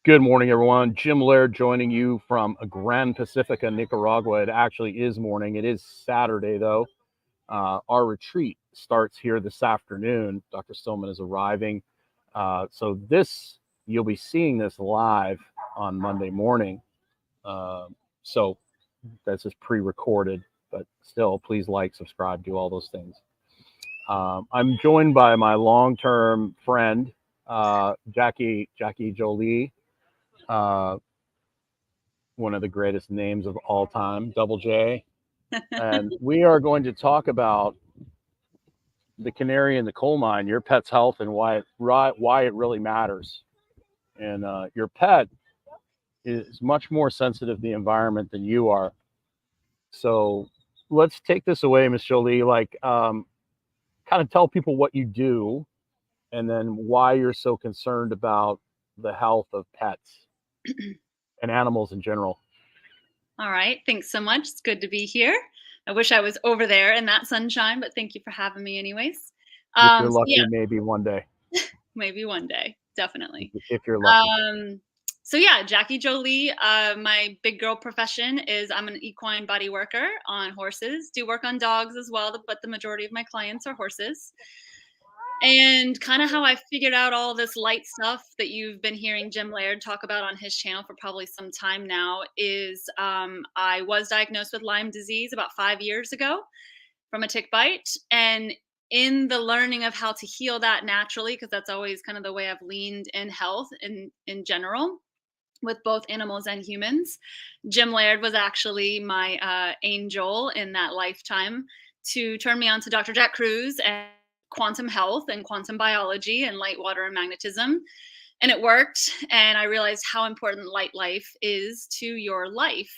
Good morning, everyone. Jim Laird joining you from Gran Pacifica, Nicaragua. It actually is morning. It is Saturday, though. Our retreat starts here this afternoon. Dr. Stillman is arriving. So you'll be seeing this live on Monday morning. So this is pre-recorded, but still, please like, subscribe, do all those things. I'm joined by my long-term friend, Jackie Jolie. One of the greatest names of all time, Double J. And we are going to talk about the canary in the coal mine, your pet's health, and why it really matters. And your pet is much more sensitive to the environment than you are. So let's take this away, Miss Jolie. Kind of tell people what you do, and then why you're so concerned about the health of pets and animals in general. All right. Thanks so much. It's good to be here. I wish I was over there in that sunshine, but thank you for having me anyways. If you're So lucky, yeah, maybe one day. maybe one day, definitely. If you're lucky. Um, so yeah, Jackie Jolie, my big girl profession is I'm an equine body worker on horses. Do work on dogs as well, but the majority of my clients are horses. And kind of how I figured out all this light stuff that you've been hearing Jim Laird talk about on his channel for probably some time now is I was diagnosed with Lyme disease about 5 years ago from a tick bite. And in the learning of how to heal that naturally, because that's always kind of the way I've leaned in health in general with both animals and humans, Jim Laird was actually my angel in that lifetime to turn me on to Dr. Jack Cruz and quantum health and quantum biology and light, water, and magnetism. And it worked. And I realized how important light life is to your life,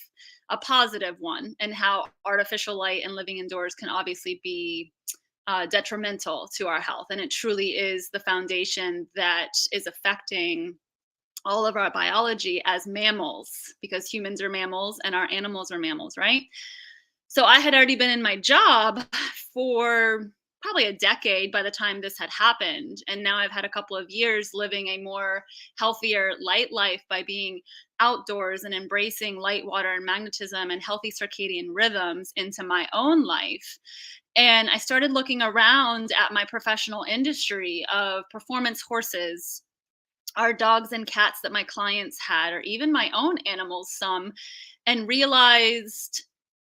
a positive one, and how artificial light and living indoors can obviously be detrimental to our health. And it truly is the foundation that is affecting all of our biology as mammals, because humans are mammals and our animals are mammals, right? So I had already been in my job for probably a decade by the time this had happened. And now I've had a couple of years living a more healthier light life by being outdoors and embracing light, water, and magnetism and healthy circadian rhythms into my own life. And I started looking around at my professional industry of performance horses, our dogs and cats that my clients had, or even my own animals, some, and realized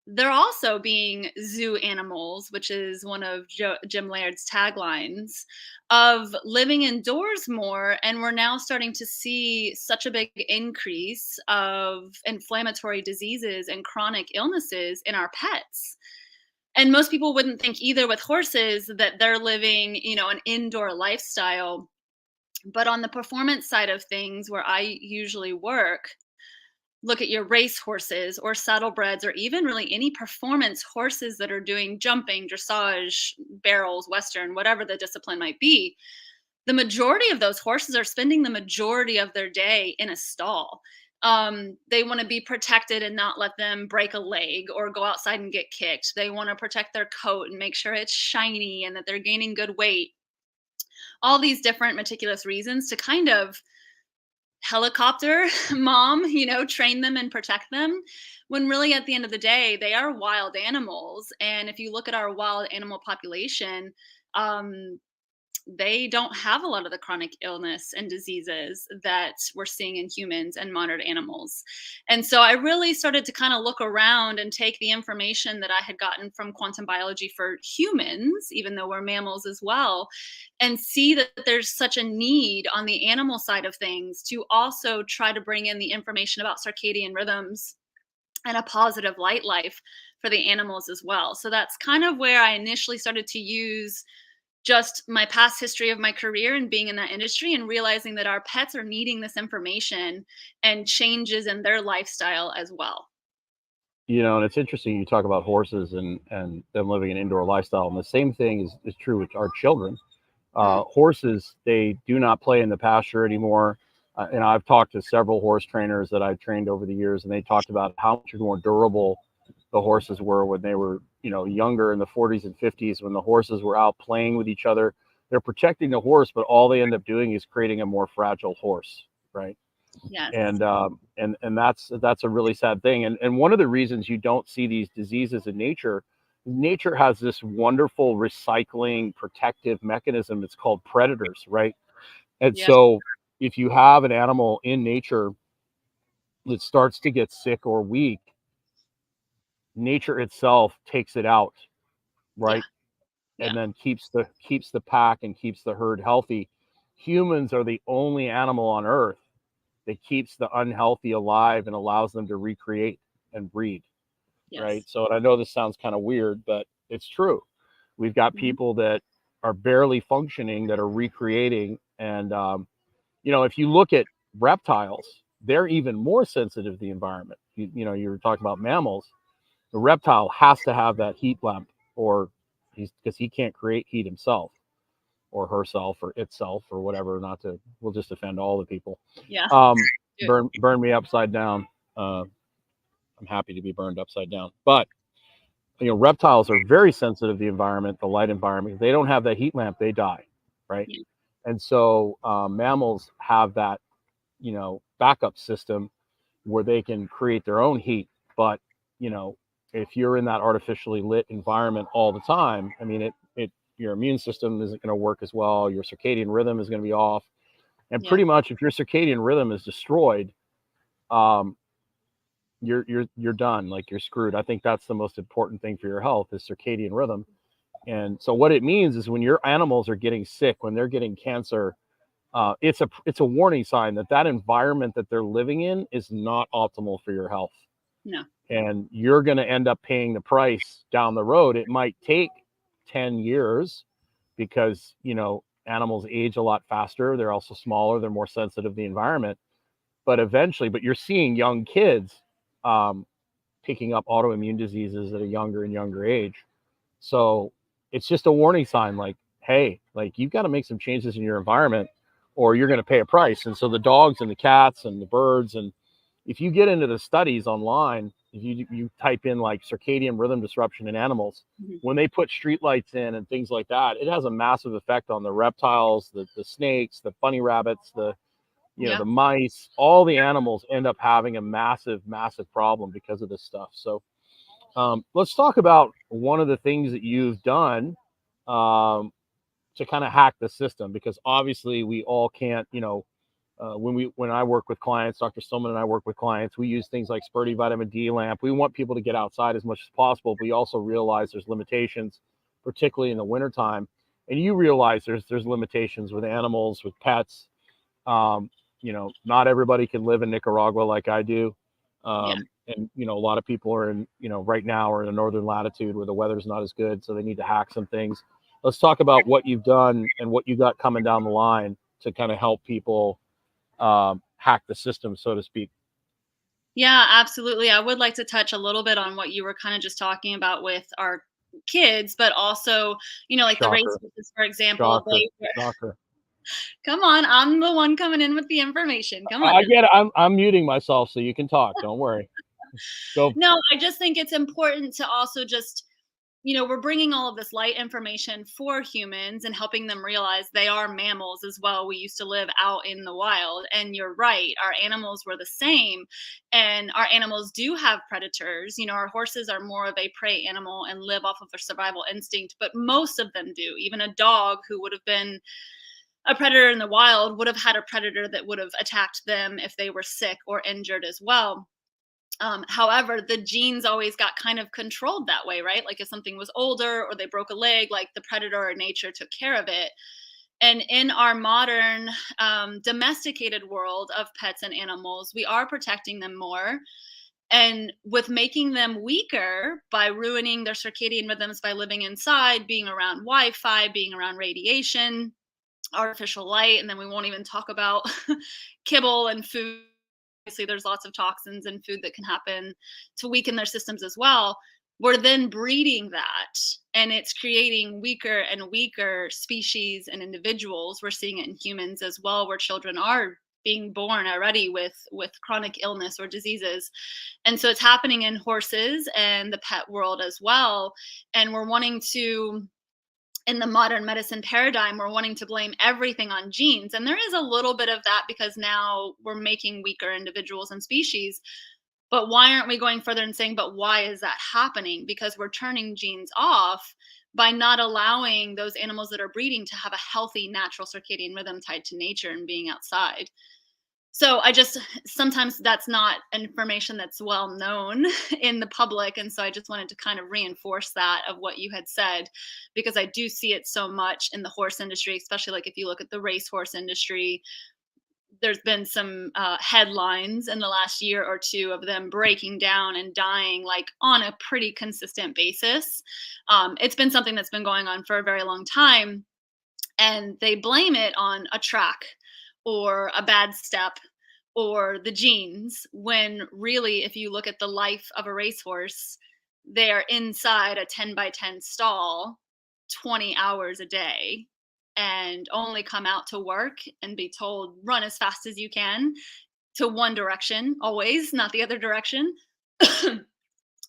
they're also being zoo animals, which is one of Jim Laird's taglines of living indoors more. And we're now starting to see such a big increase of inflammatory diseases and chronic illnesses in our pets. And most people wouldn't think either with horses that they're living, an indoor lifestyle. But on the performance side of things, where I usually work, look at your race horses or saddlebreds or even really any performance horses that are doing jumping, dressage, barrels, western, whatever the discipline might be. The majority of those horses are spending the majority of their day in a stall. They want to be protected and not let them break a leg or go outside and get kicked. They want to protect their coat and make sure it's shiny and that they're gaining good weight. All these different meticulous reasons to kind of helicopter mom, train them and protect them, when really at the end of the day, they are wild animals. And if you look at our wild animal population, um, they don't have a lot of the chronic illness and diseases that we're seeing in humans and modern animals. And so I really started to kind of look around and take the information that I had gotten from quantum biology for humans, even though we're mammals as well, and see that there's such a need on the animal side of things to also try to bring in the information about circadian rhythms and a positive light life for the animals as well. So that's kind of where I initially started to use just my past history of my career and being in that industry and realizing that our pets are needing this information and changes in their lifestyle as well. And it's interesting you talk about horses and them living an indoor lifestyle. And the same thing is true with our children. Mm. Horses, they do not play in the pasture anymore. And I've talked to several horse trainers that I've trained over the years, and they talked about how much more durable the horses were when they were, younger in the 40s and 50s, when the horses were out playing with each other. They're protecting the horse, but all they end up doing is creating a more fragile horse, right? Yes. And that's a really sad thing. And one of the reasons you don't see these diseases in nature has this wonderful recycling protective mechanism. It's called predators, right? And Yes. so if you have an animal in nature that starts to get sick or weak, nature itself takes it out, Yeah. right? Yeah. And then keeps the pack and keeps the herd healthy. Humans are the only animal on earth that keeps the unhealthy alive and allows them to recreate and breed, right? Yes. So, and I know this sounds kind of weird, but it's true. We've got Mhm. people that are barely functioning that are recreating. And, if you look at reptiles, they're even more sensitive to the environment. You were talking about mammals. The reptile has to have that heat lamp, or because he can't create heat himself or herself or itself or whatever. Not to, we'll just offend all the people. Yeah. Um, Do it. burn me upside down. I'm happy to be burned upside down. But reptiles are very sensitive to the environment, the light environment. If they don't have that heat lamp, they die, right? Yeah. And so mammals have that, backup system where they can create their own heat. But you know, if you're in that artificially lit environment all the time, I mean, it your immune system isn't going to work as well. Your circadian rhythm is going to be off, and Yeah. pretty much if your circadian rhythm is destroyed, um, you're done. Like you're screwed. I think that's the most important thing for your health is circadian rhythm. And so what it means is when your animals are getting sick, when they're getting cancer, it's a warning sign that that environment that they're living in is not optimal for your health, No. and you're going to end up paying the price down the road. It might take 10 years because animals age a lot faster. They're also smaller. They're more sensitive to the environment. But eventually, you're seeing young kids um, picking up autoimmune diseases at a younger and younger age. So it's just a warning sign like, hey, like you've got to make some changes in your environment or you're going to pay a price. And so the dogs and the cats and the birds, and if you get into the studies online, if you type in like circadian rhythm disruption in animals, Mhm. when they put street lights in and things like that, it has a massive effect on the reptiles, the snakes, the bunny rabbits, Yeah. the mice. All the animals end up having a massive problem because of this stuff. So let's talk about one of the things that you've done to kind of hack the system, because obviously we all can't, when I work with clients, Dr. Stillman and I work with clients, we use things like Spurdy vitamin D lamp. We want people to get outside as much as possible, but we also realize there's limitations, particularly in the wintertime. And you realize there's limitations with animals, with pets. Um, not everybody can live in Nicaragua like I do. Yeah. And a lot of people are in, right now are in a northern latitude where the weather's not as good, so they need to hack some things. Let's talk about what you've done and what you got coming down the line to kind of help people hack the system, so to speak. Yeah, absolutely. I would like to touch a little bit on what you were kind of just talking about with our kids, but also, like the race Shocker, horses, for example, shocker, shocker. come on, I'm the one coming in with the information. Come on. I get it. I'm muting myself so you can talk. Don't worry. Go. No, I just think it's important to also just, we're bringing all of this light information for humans and helping them realize they are mammals as well. We used to live out in the wild. And you're right, our animals were the same. And our animals do have predators. Our horses are more of a prey animal and live off of a survival instinct, but most of them do. Even a dog who would have been a predator in the wild would have had a predator that would have attacked them if they were sick or injured as well. However, the genes always got kind of controlled that way, right? Like if something was older or they broke a leg, like the predator or nature took care of it. And in our modern domesticated world of pets and animals, we are protecting them more. And with making them weaker by ruining their circadian rhythms by living inside, being around Wi Fi, being around radiation, artificial light, and then we won't even talk about kibble and food. Obviously there's lots of toxins in food that can happen to weaken their systems as well. We're then breeding that, and it's creating weaker and weaker species and individuals. We're seeing it in humans as well, where children are being born already with chronic illness or diseases. And so it's happening in horses and the pet world as well. And we're wanting to in the modern medicine paradigm, we're wanting to blame everything on genes. And there is a little bit of that because now we're making weaker individuals and species. But why aren't we going further and saying, but why is that happening? Because we're turning genes off by not allowing those animals that are breeding to have a healthy natural circadian rhythm tied to nature and being outside. So sometimes that's not information that's well known in the public. And so I just wanted to kind of reinforce that of what you had said, because I do see it so much in the horse industry, especially like if you look at the racehorse industry. There's been some headlines in the last year or two of them breaking down and dying like on a pretty consistent basis. It's been something that's been going on for a very long time, and they blame it on a track or a bad step or the genes, when really, if you look at the life of a racehorse, they are inside a 10 by 10 stall 20 hours a day and only come out to work and be told run as fast as you can to one direction, always, not the other direction.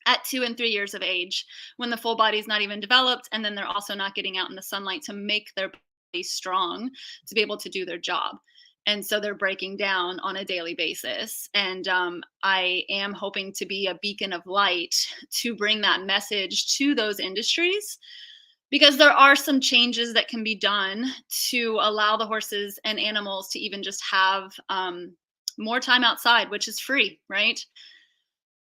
At 2 and 3 years of age, when the full body is not even developed, and then they're also not getting out in the sunlight to make their body strong to be able to do their job. And so they're breaking down on a daily basis. And I am hoping to be a beacon of light to bring that message to those industries, because there are some changes that can be done to allow the horses and animals to even just have more time outside, which is free, right?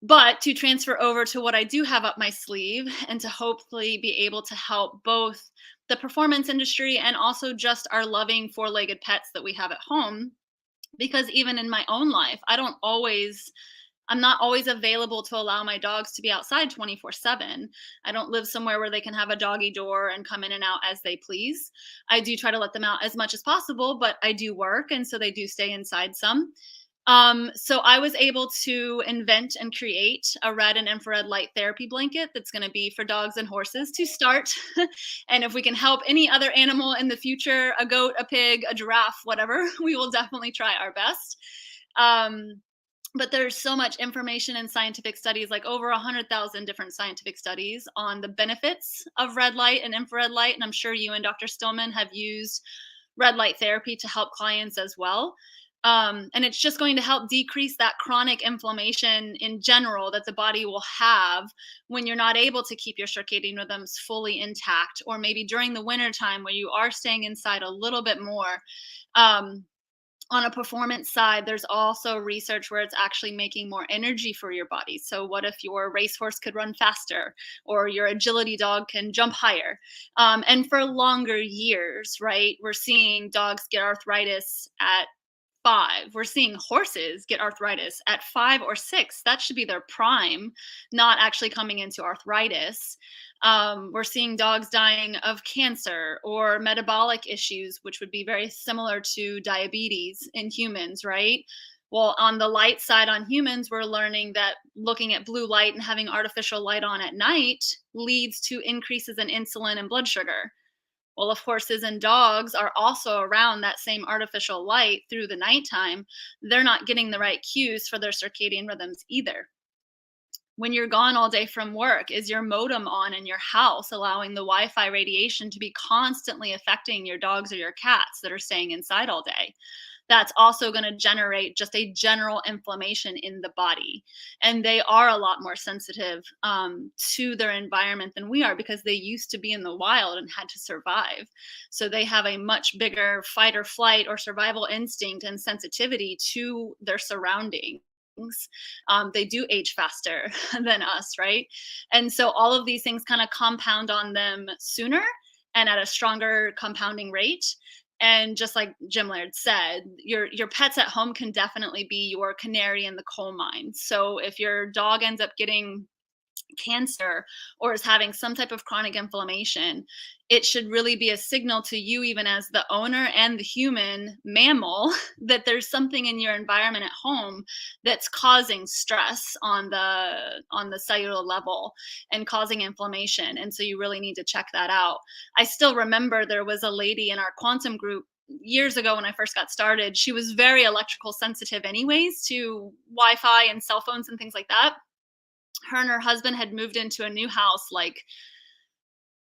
But to transfer over to what I do have up my sleeve and to hopefully be able to help both the performance industry and also just our loving four-legged pets that we have at home. Because even in my own life, I'm not always available to allow my dogs to be outside 24/7. I don't live somewhere where they can have a doggy door and come in and out as they please. I do try to let them out as much as possible, but I do work, and so they do stay inside some. So I was able to invent and create a red and infrared light therapy blanket that's going to be for dogs and horses to start. And if we can help any other animal in the future, a goat, a pig, a giraffe, whatever, we will definitely try our best. But there's so much information in scientific studies, like over 100,000 different scientific studies on the benefits of red light and infrared light. And I'm sure you and Dr. Stillman have used red light therapy to help clients as well. And it's just going to help decrease that chronic inflammation in general that the body will have when you're not able to keep your circadian rhythms fully intact, or maybe during the winter time where you are staying inside a little bit more. On a performance side, there's also research where it's actually making more energy for your body. So what if your racehorse could run faster, or your agility dog can jump higher? And for longer years, right? We're seeing dogs get arthritis at 5. We're seeing horses get arthritis at 5 or 6. That should be their prime, not actually coming into arthritis. We're seeing dogs dying of cancer or metabolic issues, which would be very similar to diabetes in humans, right? Well, on the light side on humans, we're learning that looking at blue light and having artificial light on at night leads to increases in insulin and blood sugar. Well, if horses and dogs are also around that same artificial light through the nighttime, they're not getting the right cues for their circadian rhythms either. When you're gone all day from work, is your modem on in your house, allowing the Wi-Fi radiation to be constantly affecting your dogs or your cats that are staying inside all day? That's also going to generate just a general inflammation in the body. And they are a lot more sensitive to their environment than we are, because they used to be in the wild and had to survive. So they have a much bigger fight or flight or survival instinct and sensitivity to their surroundings. They do age faster than us, right? And so all of these things kind of compound on them sooner and at a stronger compounding rate. And just like Jim Laird said, your pets at home can definitely be your canary in the coal mine. So if your dog ends up getting cancer or is having some type of chronic inflammation, it should really be a signal to you, even as the owner and the human mammal, that there's something in your environment at home that's causing stress on the cellular level and causing inflammation. And so you really need to check that out. I still remember there was a lady in our quantum group years ago when I first got started. She was very electrical sensitive anyways to Wi-Fi and cell phones and things like that. Her and her husband had moved into a new house like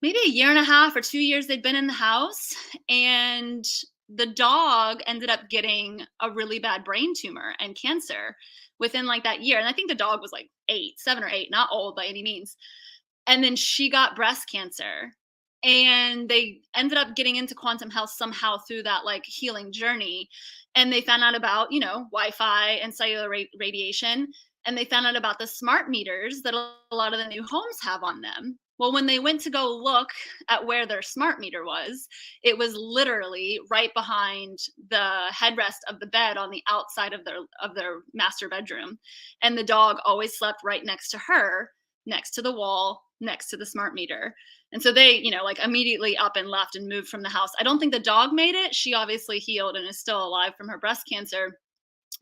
maybe a year and a half or 2 years they'd been in the house, and the dog ended up getting a really bad brain tumor and cancer within like that year. And I think the dog was like 7 or 8, not old by any means. And then she got breast cancer. And they ended up getting into quantum health somehow through that like healing journey. And they found out about, Wi-Fi and cellular radiation. And they found out about the smart meters that a lot of the new homes have on them. Well, when they went to go look at where their smart meter was, it was literally right behind the headrest of the bed on the outside of their master bedroom. And the dog always slept right next to her, next to the wall, next to the smart meter. And so they, like immediately up and left and moved from the house. I don't think the dog made it. She obviously healed and is still alive from her breast cancer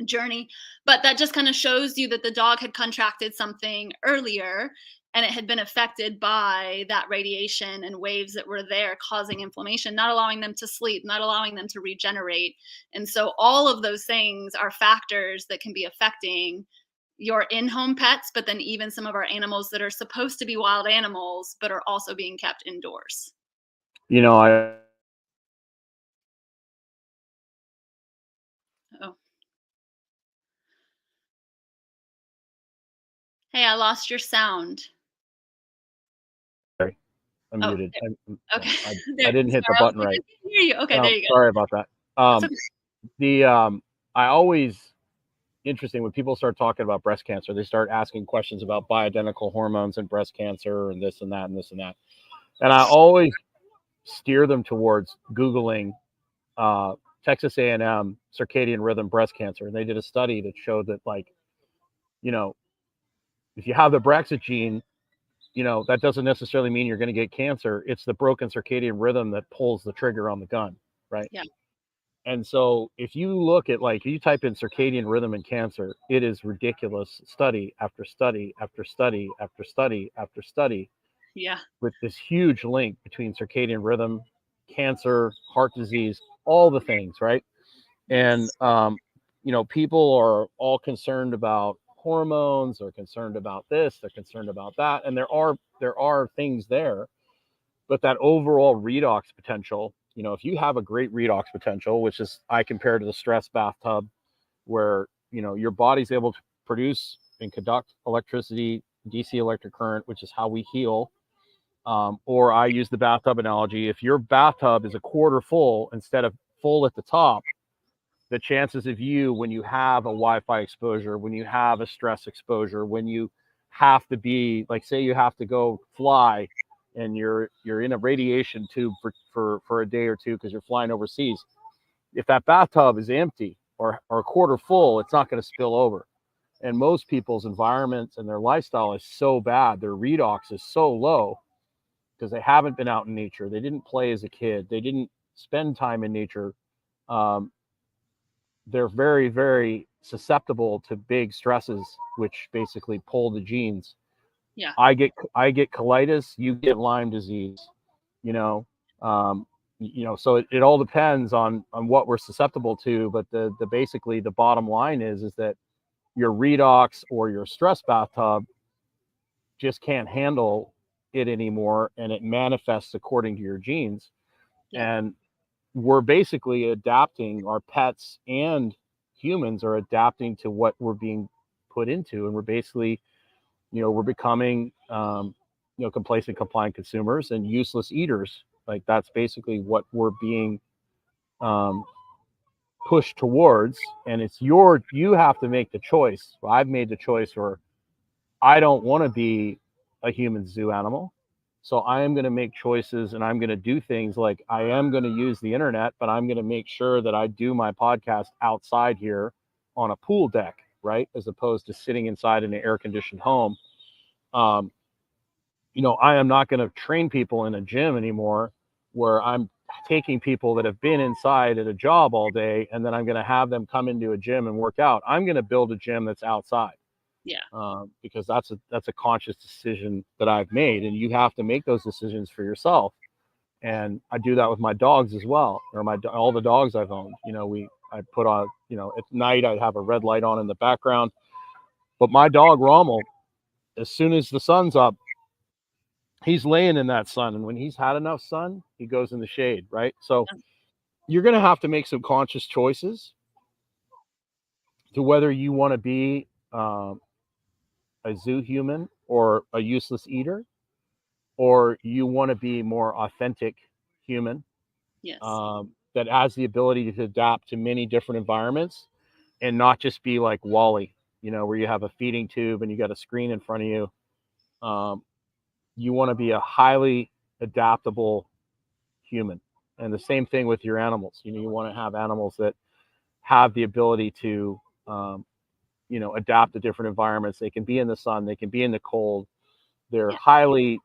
journey. But that just kind of shows you that the dog had contracted something earlier, and it had been affected by that radiation and waves that were there causing inflammation, not allowing them to sleep, not allowing them to regenerate. And so all of those things are factors that can be affecting your in-home pets, but then even some of our animals that are supposed to be wild animals, but are also being kept indoors. I Oh. Hey, I lost your sound. I'm muted. Okay. I didn't hit the button right. I can hear you. Okay, there you go. Sorry about that. Okay. I always interesting when people start talking about breast cancer, they start asking questions about bioidentical hormones and breast cancer and this and that and this and that. And I always steer them towards Googling Texas A&M circadian rhythm breast cancer. And they did a study that showed that, like, if you have the Brexit gene, that doesn't necessarily mean you're going to get cancer. It's the broken circadian rhythm that pulls the trigger on the gun, right? Yeah. And so if you look at, like, you type in circadian rhythm and cancer, it is ridiculous study after study after study after study after study. Yeah. With this huge link between circadian rhythm, cancer, heart disease, all the things, right? And, people are all concerned about hormones, they're concerned about this, they're concerned about that. And there are things there, but that overall redox potential, if you have a great redox potential, which is, I compare to the stress bathtub, where, your body's able to produce and conduct electricity, DC electric current, which is how we heal. Or I use the bathtub analogy. If your bathtub is a quarter full instead of full at the top, the chances of you, when you have a Wi-Fi exposure, when you have a stress exposure, when you have to be, like, say you have to go fly and you're in a radiation tube for a day or two because you're flying overseas, if that bathtub is empty or a quarter full, it's not going to spill over. And most people's environments and their lifestyle is so bad, their redox is so low because they haven't been out in nature, they didn't play as a kid, they didn't spend time in nature. They're very, very susceptible to big stresses, which basically pull the genes. Yeah. I get colitis, you get Lyme disease, so it all depends on what we're susceptible to. But the basically the bottom line is that your redox or your stress bathtub just can't handle it anymore, and it manifests according to your genes. Yeah. And we're basically adapting, our pets and humans are adapting to what we're being put into, and we're basically, we're becoming complacent, compliant consumers and useless eaters. Like, that's basically what we're being pushed towards. And you have to make the choice. Well, I've made the choice where I don't want to be a human zoo animal. So I am going to make choices, and I'm going to do things like, I am going to use the internet, but I'm going to make sure that I do my podcast outside here on a pool deck, right? As opposed to sitting inside in an air conditioned home. I am not going to train people in a gym anymore where I'm taking people that have been inside at a job all day, and then I'm going to have them come into a gym and work out. I'm going to build a gym that's outside. Yeah. Because that's a conscious decision that I've made, and you have to make those decisions for yourself. And I do that with my dogs as well, or all the dogs I've owned. I put on, at night I'd have a red light on in the background, but my dog Rommel, as soon as the sun's up, he's laying in that sun, and when he's had enough sun, he goes in the shade, right? So you're going to have to make some conscious choices to whether you want to be a zoo human or a useless eater, or you want to be more authentic human, Yes. that has the ability to adapt to many different environments and not just be like Wally, where you have a feeding tube and you got a screen in front of you. Um, you want to be a highly adaptable human. And the same thing with your animals. You want to have animals that have the ability to, adapt to different environments. They can be in the sun, they can be in the cold. They're Yeah. highly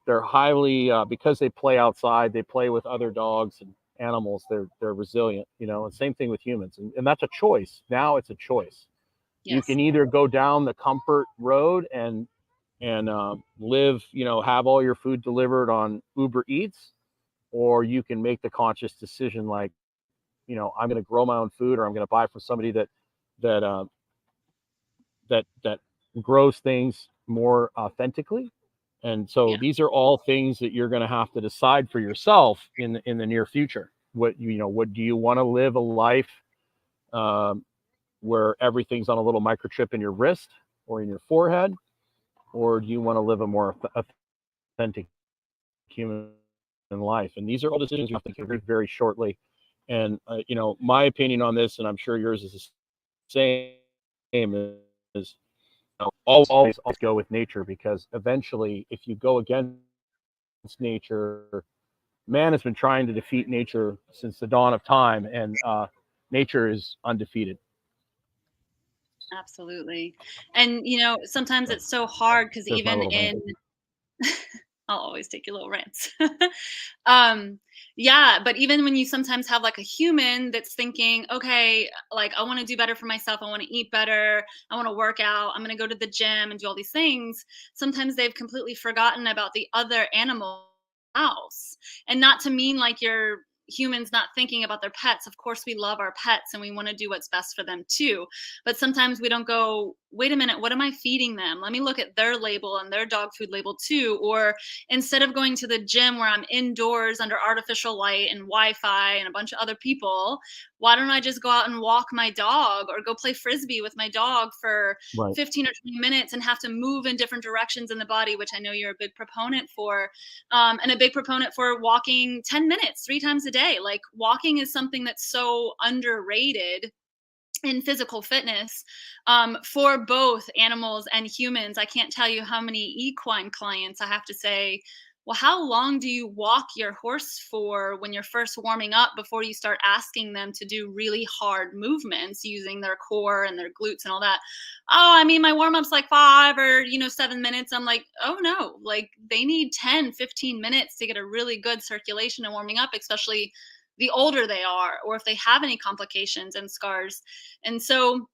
because they play outside, they play with other dogs and animals. They're resilient, and same thing with humans. And that's a choice. Now it's a choice. You Yes. can either go down the comfort road and live, have all your food delivered on Uber Eats, or you can make the conscious decision, like, I'm going to grow my own food, or I'm going to buy from somebody that that grows things more authentically. And so Yeah. these are all things that you're going to have to decide for yourself in the near future. What do you want to live a life um, where everything's on a little microchip in your wrist or in your forehead, or do you want to live a more authentic human life? And these are all decisions you have to make very shortly. And my opinion on this, and I'm sure yours is the same, is always go with nature, because eventually, if you go against nature, man has been trying to defeat nature since the dawn of time, and nature is undefeated. Absolutely. And sometimes So it's so hard because there's my even little rant. in I'll always take your little rants. um, yeah, but even when you sometimes have like a human that's thinking, okay, like I want to do better for myself, I want to eat better, I want to work out, I'm going to go to the gym and do all these things. Sometimes they've completely forgotten about the other animal house, and not to mean like you're humans not thinking about their pets. Of course, we love our pets and we want to do what's best for them too. But sometimes we don't go, wait a minute, what am I feeding them? Let me look at their label and their dog food label too. Or instead of going to the gym where I'm indoors under artificial light and Wi-Fi and a bunch of other people, why don't I just go out and walk my dog or go play frisbee with my dog for Right. 15 or 20 minutes and have to move in different directions in the body, which I know you're a big proponent for, and a big proponent for walking 10 minutes 3 times a day. Like walking is something that's so underrated in physical fitness, for both animals and humans. I can't tell you how many equine clients I have to say, well, how long do you walk your horse for when you're first warming up before you start asking them to do really hard movements using their core and their glutes and all that? Oh, I mean, my warm up's like 5 or 7 minutes. I'm like, oh no, like they need 10, 15 minutes to get a really good circulation and warming up, especially the older they are, or if they have any complications and scars. And so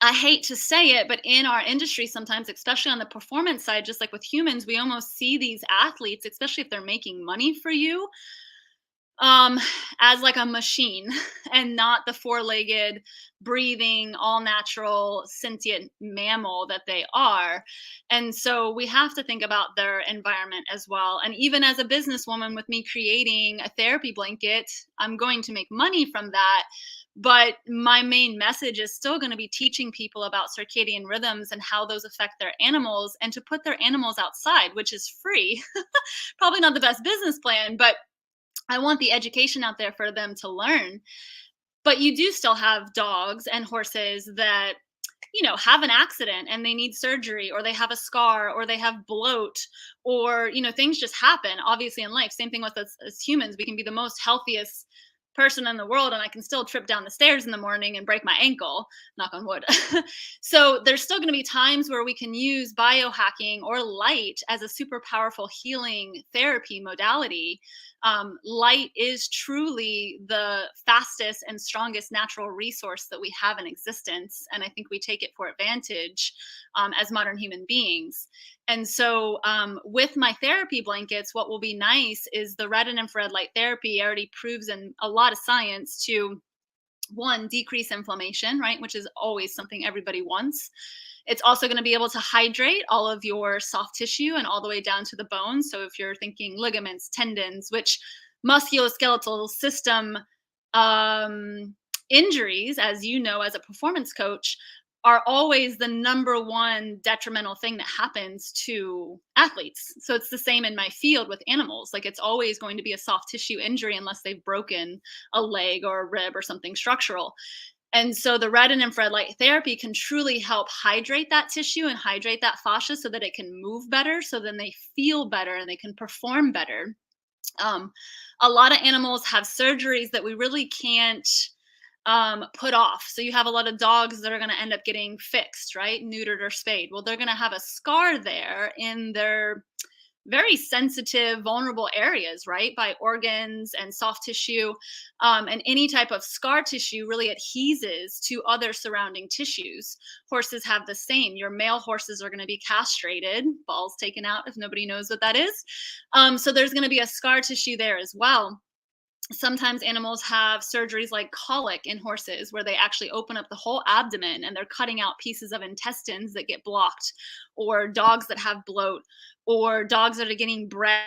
I hate to say it, but in our industry, sometimes, especially on the performance side, just like with humans, we almost see these athletes, especially if they're making money for you, um, as like a machine and not the four-legged, breathing, all natural, sentient mammal that they are. And so we have to think about their environment as well. And even as a businesswoman, with me creating a therapy blanket, I'm going to make money from that. But my main message is still going to be teaching people about circadian rhythms and how those affect their animals, and to put their animals outside, which is free. Probably not the best business plan, but I want the education out there for them to learn. But you do still have dogs and horses that, have an accident and they need surgery, or they have a scar, or they have bloat, or, things just happen, obviously, in life. Same thing with us as humans. We can be the most healthiest person in the world, and I can still trip down the stairs in the morning and break my ankle, knock on wood. So there's still going to be times where we can use biohacking or light as a super powerful healing therapy modality. Light is truly the fastest and strongest natural resource that we have in existence. And I think we take it for advantage, as modern human beings. And so, with my therapy blankets, what will be nice is the red and infrared light therapy already proves in a lot of science to one, decrease inflammation, right? Which is always something everybody wants. It's also going to be able to hydrate all of your soft tissue and all the way down to the bones. So if you're thinking ligaments, tendons, which musculoskeletal system injuries, as you know, as a performance coach, are always the number one detrimental thing that happens to athletes. So it's the same in my field with animals. Like it's always going to be a soft tissue injury unless they've broken a leg or a rib or something structural. And so the red and infrared light therapy can truly help hydrate that tissue and hydrate that fascia so that it can move better, so then they feel better and they can perform better. Um, a lot of animals have surgeries that we really can't put off. So you have a lot of dogs that are going to end up getting fixed, right? Neutered or spayed. Well, they're going to have a scar there in their very sensitive, vulnerable areas, right? By organs and soft tissue. And any type of scar tissue really adheses to other surrounding tissues. Horses have the same. Your male horses are going to be castrated, balls taken out, if nobody knows what that is. So there's going to be a scar tissue there as well. Sometimes animals have surgeries like colic in horses where they actually open up the whole abdomen and they're cutting out pieces of intestines that get blocked, or dogs that have bloat, or dogs that are getting bred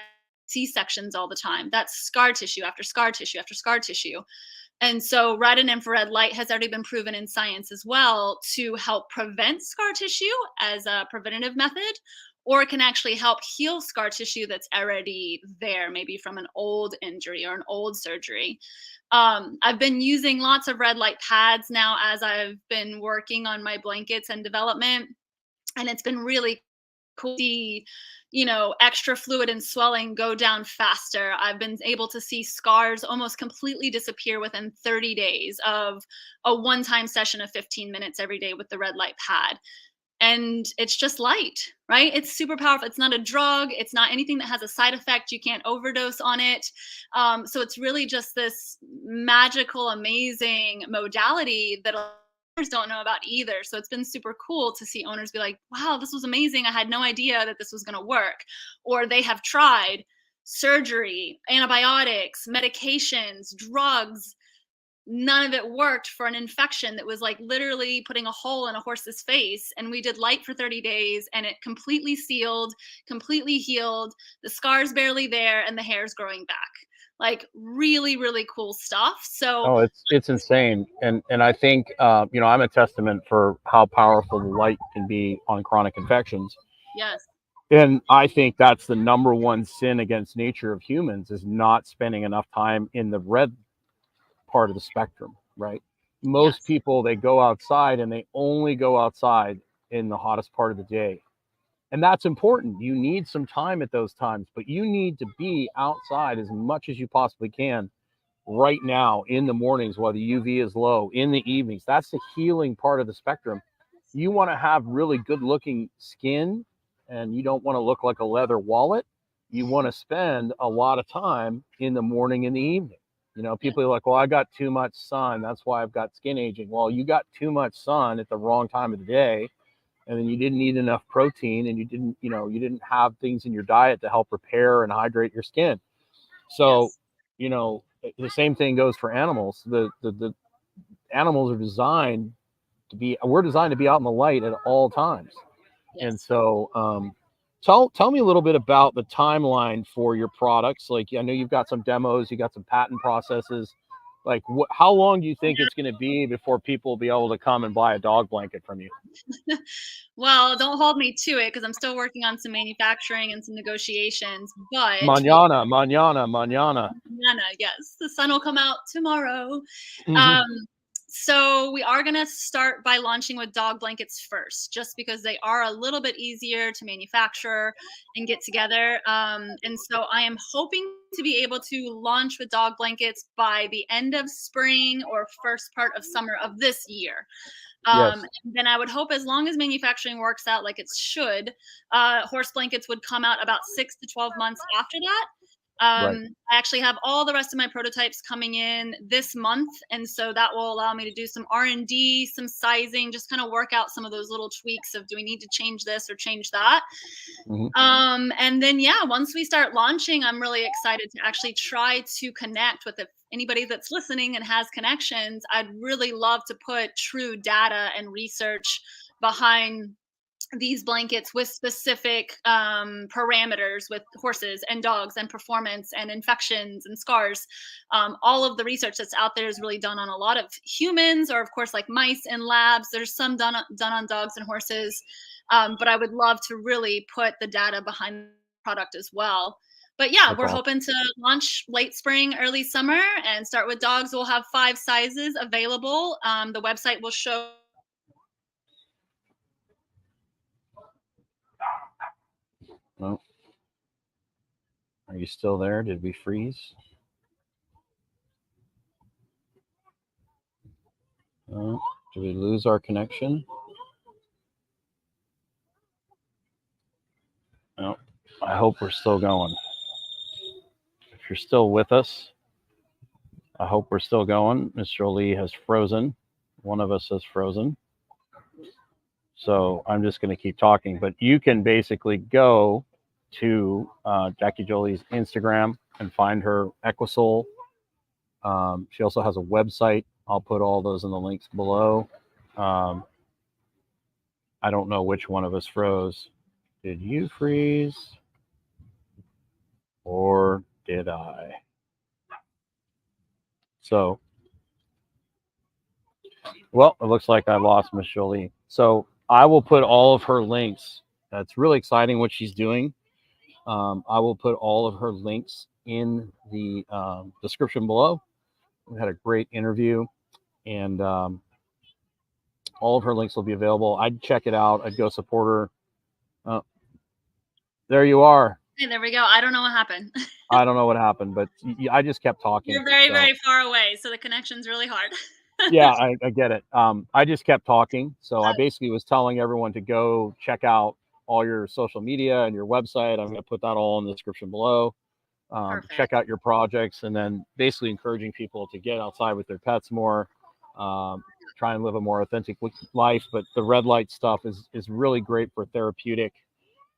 C-sections all the time. That's scar tissue after scar tissue after scar tissue. And so red and infrared light has already been proven in science as well to help prevent scar tissue as a preventative method, or it can actually help heal scar tissue that's already there, maybe from an old injury or an old surgery. I've been using lots of red light pads now as I've been working on my blankets and development, and it's been really cool to see, extra fluid and swelling go down faster. I've been able to see scars almost completely disappear within 30 days of a one-time session of 15 minutes every day with the red light pad. And it's just light, right? It's super powerful. It's not a drug. It's not anything that has a side effect. You can't overdose on it. So it's really just this magical, amazing modality that owners don't know about either. So it's been super cool to see owners be like, wow, this was amazing. I had no idea that this was going to work. Or they have tried surgery, antibiotics, medications, drugs. None of it worked for an infection that was like literally putting a hole in a horse's face. And we did light for 30 days and it completely sealed, completely healed. The scar's barely there and the hair's growing back. Like really, really cool stuff. So Oh, it's insane, and I think I'm a testament for how powerful the light can be on chronic infections. yes, And I think that's the number one sin against nature of humans is not spending enough time in the red part of the spectrum, right? Most yes, people, they go outside and they only go outside in the hottest part of the day. And that's important. You need some time at those times, but you need to be outside as much as you possibly can right now in the mornings while the UV is low, in the evenings. That's the healing part of the spectrum. You want to have really good looking skin and you don't want to look like a leather wallet. You want to spend a lot of time in the morning and the evening. yes, People are like, well, I got too much sun. That's why I've got skin aging. Well, you got too much sun at the wrong time of the day. And then you didn't eat enough protein and you didn't have things in your diet to help repair and hydrate your skin. So, yes, the same thing goes for animals. The animals are designed we're designed to be out in the light at all times. And yes. so, tell me a little bit about the timeline for your products. Like, I know you've got some demos, you got some patent processes. Like, how long do you think it's going to be before people will be able to come and buy a dog blanket from you? Well, don't hold me to it because I'm still working on some manufacturing and some negotiations, but we Manana, manana, manana. Nana, yes, the sun will come out tomorrow. Hmm. Um, so we are gonna start by launching with dog blankets first, just because they are a little bit easier to manufacture and get together. And so I am hoping to be able to launch with dog blankets by the end of spring or first part of summer of this year. Yes. And then I would hope, as long as manufacturing works out like it should, horse blankets would come out about 6 to 12 months after that. Right. I actually have all the rest of my prototypes coming in this month, and so that will allow me to do some R&D, some sizing, just kind of work out some of those little tweaks of, do we need to change this or change that? Mhm. And then, yeah, once we start launching, I'm really excited to actually try to connect with anybody that's listening and has connections. I'd really love to put true data and research behind these blankets with specific parameters with horses and dogs and performance and infections and scars. All of the research that's out there is really done on a lot of humans, or of course like mice in labs. There's some done on dogs and horses, but I would love to really put the data behind the product as well. But yeah, That's we're awesome. hoping to launch late spring, early summer, and start with dogs. We'll have 5 sizes available. The website will show. Well, are you still there? Did we freeze? Did we lose our connection? No. I hope we're still going. If you're still with us, I hope we're still going. Miss Jolie has frozen. One of us has frozen. So I'm just going to keep talking. But you can basically go to Jackie Jolie's Instagram and find her Equisole. She also has a website. I'll put all those in the links below. I don't know which one of us froze. Did you freeze? Or did I? So, well, it looks like I lost Miss Jolie. So I will put all of her links. That's really exciting what she's doing. I will put all of her links in the description below. We had a great interview, and all of her links will be available. I'd check it out. I'd go support her. There you are. Hey, there we go. I don't know what happened. I don't know what happened, but I just kept talking. You're very, very far away, so the connection's really hard. Yeah, I get it. I just kept talking. So I basically was telling everyone to go check out all your social media and your website. I'm going to put that all in the description below. Check out your projects, and then basically encouraging people to get outside with their pets more, try and live a more authentic life. But the red light stuff is really great for therapeutic,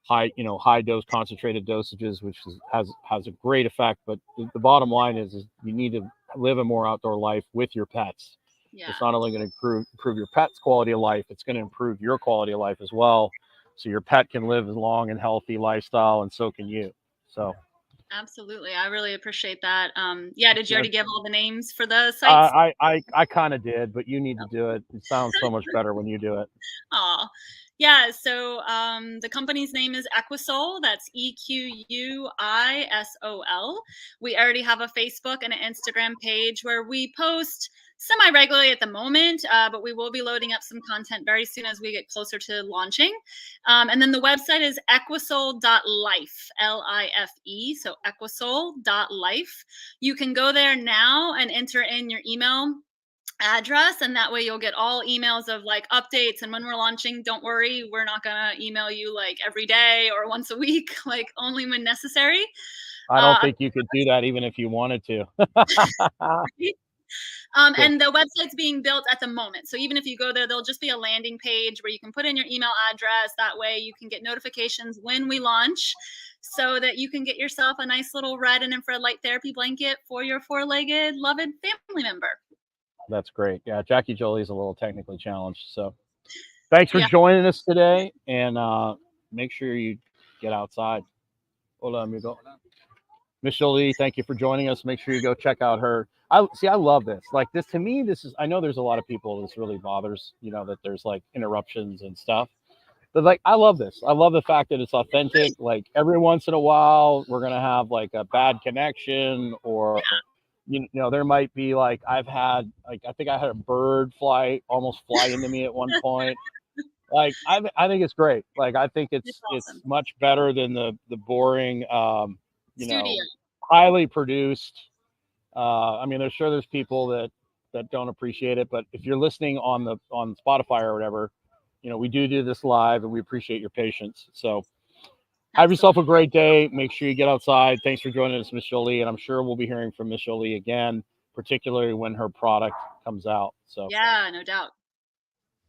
high dose concentrated dosages, which has a great effect. But the bottom line is you need to live a more outdoor life with your pets. Yeah. It's not only going to improve your pet's quality of life, it's going to improve your quality of life as well. So your pet can live a long and healthy lifestyle, and so can you. So absolutely, I really appreciate that. Yeah, did you already give all the names for the sites? I kind of did, but you need to do it. It sounds so much better when you do it. Aw. Yeah, so the company's name is Equisole. That's EQUISOL. We already have a Facebook and an Instagram page where we post semi-regularly at the moment, but we will be loading up some content very soon as we get closer to launching. And then the website is equisole.life, L-I-F-E, so equisole.life. You can go there now and enter in your email address, and that way you'll get all emails of like updates. And when we're launching, don't worry, we're not gonna email you like every day or once a week, like only when necessary. I don't think you could do that even if you wanted to. And the website's being built at the moment, so even if you go there, there'll just be a landing page where you can put in your email address. That way you can get notifications when we launch, so that you can get yourself a nice little red and infrared light therapy blanket for your 4-legged loved family member. That's great. Yeah, Jackie Jolie's a little technically challenged. So thanks for joining us today, and make sure you get outside. Hola, amigo. Miss Jolie, thank you for joining us. Make sure you go check out her. I love this. Like this, to me, this is, I know there's a lot of people this really bothers, that there's like interruptions and stuff. But like, I love this. I love the fact that it's authentic. Like every once in a while, we're going to have like a bad connection, or there might be like, I think I had a bird almost fly into me at one point. Like, I think it's great. Like, I think it's much better than the boring, highly produced. I mean, there's people that don't appreciate it, but if you're listening on Spotify or whatever, we do this live, and we appreciate your patience. So Have yourself a great day. Make sure you get outside. Thanks for joining us, Miss Jolie. And I'm sure we'll be hearing from Miss Jolie again, particularly when her product comes out. So yeah, no doubt.